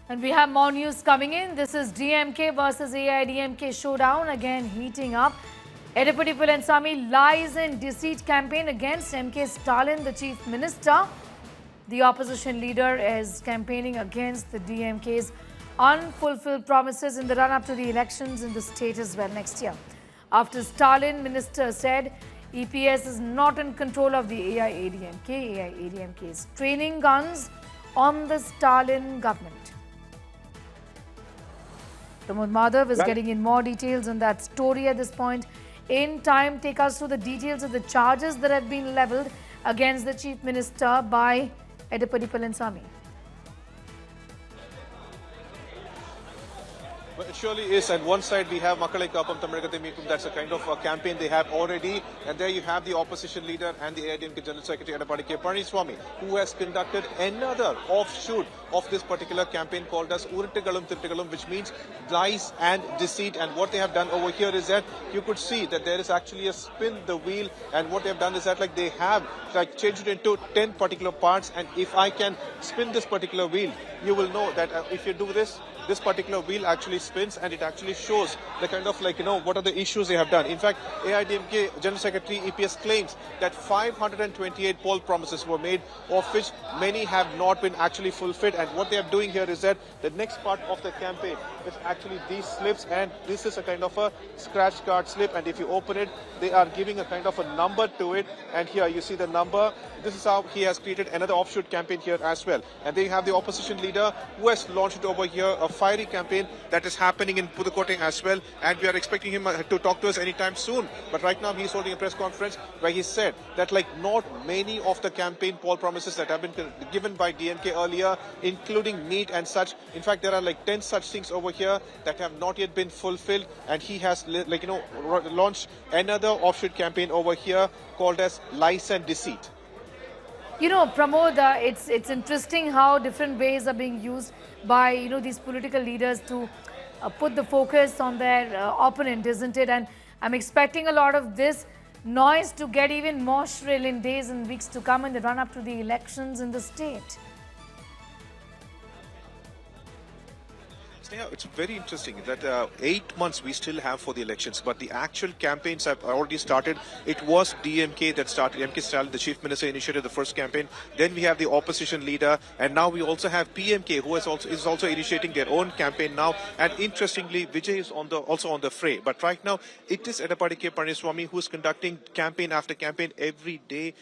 And we have more news coming in. This is DMK versus AIDMK showdown again heating up. Edapadi Palaniswamy lies and deceit campaign against MK Stalin, the chief minister. The opposition leader is campaigning against the DMK's unfulfilled promises in the run-up to the elections in the state as well next year. After Stalin, minister said EPS is not in control of the AIADMK. AIADMK is training guns on the Stalin government. Pramod Madhav is getting in more details on that story at this point in time. Take us through the details of the charges that have been levelled against the Chief Minister by Edapadi Palaniswamy. Well, it surely is. And one side we have Makkalai Kappam Tamilakathe Meekum. That's a kind of a campaign they have already. And there you have the opposition leader and the AIDMK General Secretary Edapadi K. Palaniswamy, who has conducted another offshoot of this particular campaign called as Urittigalum Thittigalum, which means lies and deceit. And what they have done over here is that you could see that there is actually a spin the wheel. And what they have done is that they have changed it into 10 particular parts. And if I can spin this particular wheel, you will know that if you do this particular wheel actually spins and it actually shows the kind of what are the issues they have done. In fact, AIDMK General Secretary EPS claims that 528 poll promises were made, of which many have not been actually fulfilled. And what they are doing here is that the next part of the campaign is actually these slips, and this is a kind of a scratch card slip, and if you open it, they are giving a kind of a number to it, and here you see the number. This is how he has created another offshoot campaign here as well. And then you have the opposition leader who has launched it over here, a fiery campaign that is happening in Pudukkottai as well, and we are expecting him to talk to us anytime soon. But right now he's holding a press conference where he said that not many of the campaign poll promises that have been given by DMK earlier, including meat and such. In fact, there are 10 such things over here that have not yet been fulfilled, and he has launched another offshoot campaign over here called as lies and deceit. You know, Pramod, it's interesting how different ways are being used by, these political leaders to put the focus on their opponent, isn't it? And I'm expecting a lot of this noise to get even more shrill in days and weeks to come in the run-up to the elections in the state. Yeah, it's very interesting that 8 months we still have for the elections, but the actual campaigns have already started. It was DMK that started. MK Stalin, the chief minister, initiated the first campaign. Then we have the opposition leader, and now we also have PMK, who is also initiating their own campaign now. And interestingly, Vijay is also on the fray. But right now, it is Edapadi K. Palaniswamy who is conducting campaign after campaign every day,